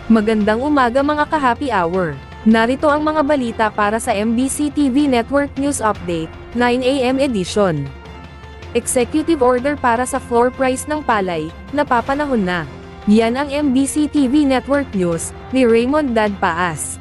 Magandang umaga mga ka-happy hour. Narito ang mga balita para sa MBC TV Network News Update, 9 AM edition. Executive order para sa floor price ng palay, napapanahon na. Yan ang MBC TV Network News, ni Raymond Dad Paas.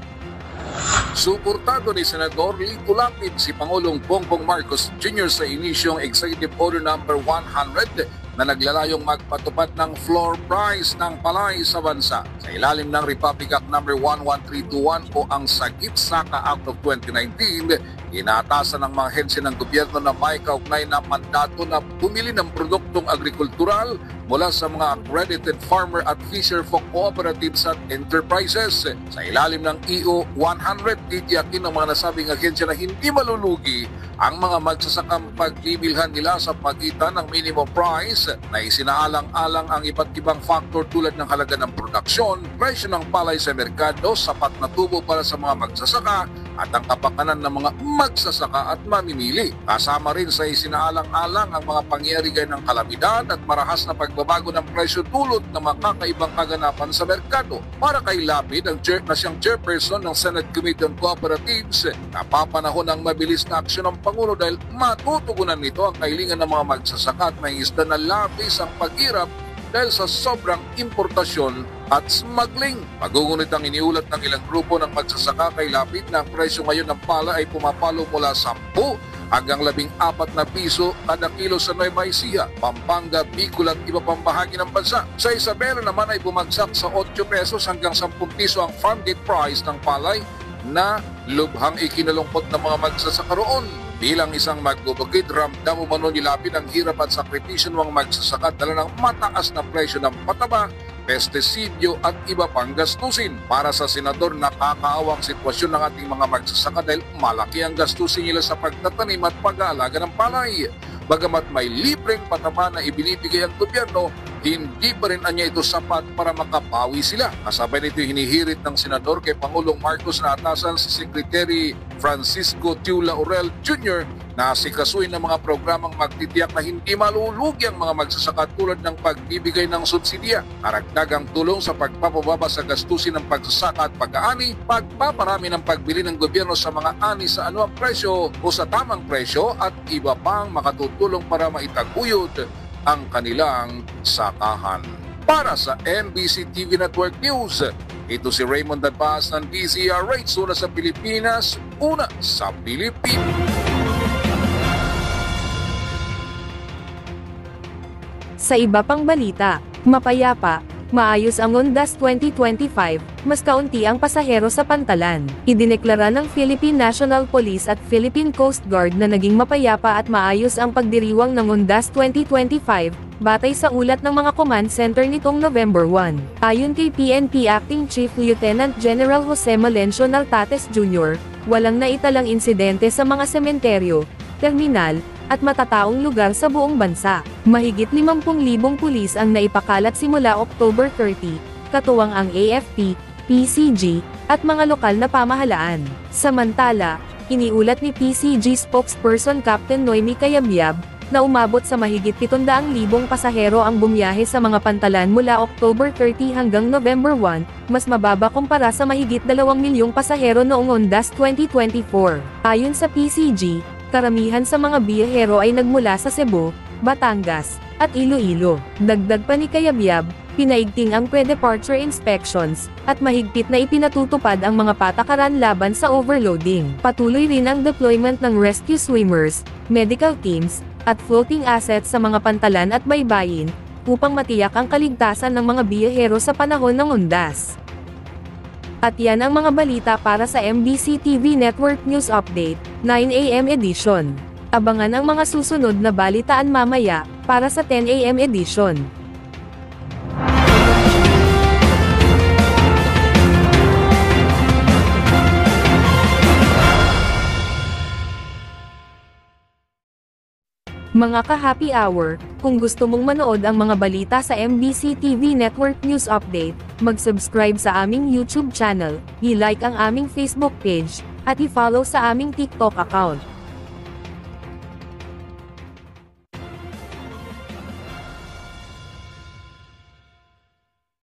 Suportado ni Senador Lito Lapid si Pangulong Bongbong Marcos Jr. sa inisyong Executive Order No. 100 na naglalayong magpatupad ng floor price ng palay sa bansa. Sa ilalim ng Republic Act No. 11321 o ang Sagip Saka Act of 2019, inaatasan ng mga ahensya ng gobyerno na may kaugnay na mandato na bumili ng produktong agrikultural mula sa mga accredited farmer at fisher folk cooperatives at enterprises. Sa ilalim ng EO 100, titiyakin ng mga nasabing ahensya na hindi malulugi ang mga magsasakang pagbibilhan nila sa pagitan ng minimum price na isinaalang-alang ang iba't ibang factor tulad ng halaga ng produksyon, presyo ng palay sa merkado, sapat na tubo para sa mga magsasaka at ang kapakanan ng mga magsasaka at mamimili. Kasama rin sa isinaalang-alang ang mga pangyayari gaya ng kalamidad at marahas na pagbabago ng presyo dulot ng makakaibang kaganapan sa merkado. Para kay Lapid, na siyang chairperson ng Senate Committee on Cooperatives, napapanahon ang mabilis na aksyon ng Pangulo dahil matutugunan nito ang kahilingan ng mga magsasaka at may isda na labis ang paghirap dahil sa sobrang importasyon at smuggling. Magungunit ang iniulat ng ilang grupo ng magsasaka kay Lapid na ang presyo ngayon ng pala ay pumapalo mula 10 hanggang 14 na piso kada kilo sa Nueva Ecija, Pampanga, Bicol at iba pang bahagi ng bansa. Sa Isabela naman ay bumagsak sa 8 pesos hanggang 10 piso ang farm gate price ng palay na lubhang ikinalungkot ng mga magsasaka roon. Bilang isang magbubukid, ramdam umano ni Lapid ang hirap at sakripisyo ng mga magsasaka dala ng mataas na presyo ng pataba, pestisidyo at iba pang gastusin. Para sa senador, nakakaawang sitwasyon ng ating mga magsasaka dahil malaki ang gastusin nila sa pagtatanim at pag-aalaga ng palay. Bagamat may libreng pataba na ibinibigay ang gobyerno, hindi pa rin anya ito sapat para makapawi sila. Kasabay nito hinihirit ng senador kay Pangulong Marcos na atasan si Secretary Francisco Tiu Laurel Jr. na asikasuhin ng mga programang magtitiyak na hindi malulugi ang mga magsasaka tulad ng pagbibigay ng subsidiya, karagdagang tulong sa pagpapababa sa gastusin ng pagsasaka at pag-aani, pagpaparami ng pagbili ng gobyerno sa mga ani sa anuang presyo o sa tamang presyo at iba pang makatutulong para maitaguyod ang kanilang sakahan. Para sa MBC TV Network News, ito si Raymond Dad Paas ng DZRH, una sa Pilipinas, una sa Pilipinas. Sa iba pang balita, mapayapa, maayos ang Ondas 2025, mas kaunti ang pasahero sa pantalan. Idineklara ng Philippine National Police at Philippine Coast Guard na naging mapayapa at maayos ang pagdiriwang ng Ondas 2025, batay sa ulat ng mga command center nitong November 1. Ayon kay PNP Acting Chief Lieutenant General Jose Malencio Naltates Jr., walang naitalang insidente sa mga sementeryo, terminal, at matataong lugar sa buong bansa. Mahigit 50,000 pulis ang naipakalat simula October 30, katuwang ang AFP, PCG, at mga lokal na pamahalaan. Samantala, iniulat ni PCG spokesperson Captain Noemi Cayabyab, na umabot sa mahigit 700,000 pasahero ang bumiyahe sa mga pantalan mula October 30 hanggang November 1, mas mababa kumpara sa mahigit 2 milyong pasahero noong Ondas 2024. Ayon sa PCG, karamihan sa mga biyahero ay nagmula sa Cebu, Batangas, at Iloilo. Dagdag pa ni Cayabyab, pinaigting ang pre-departure inspections, at mahigpit na ipinatutupad ang mga patakaran laban sa overloading. Patuloy rin ang deployment ng rescue swimmers, medical teams, at floating assets sa mga pantalan at baybayin, upang matiyak ang kaligtasan ng mga biyahero sa panahon ng Ondas. At yan ang mga balita para sa MBC TV Network News Update, 9 AM edition. Abangan ang mga susunod na balitaan mamaya, para sa 10 AM edition. Mga ka-happy hour, kung gusto mong manood ang mga balita sa MBC TV Network News Update, mag-subscribe sa aming YouTube channel, i-like ang aming Facebook page, at i-follow sa aming TikTok account.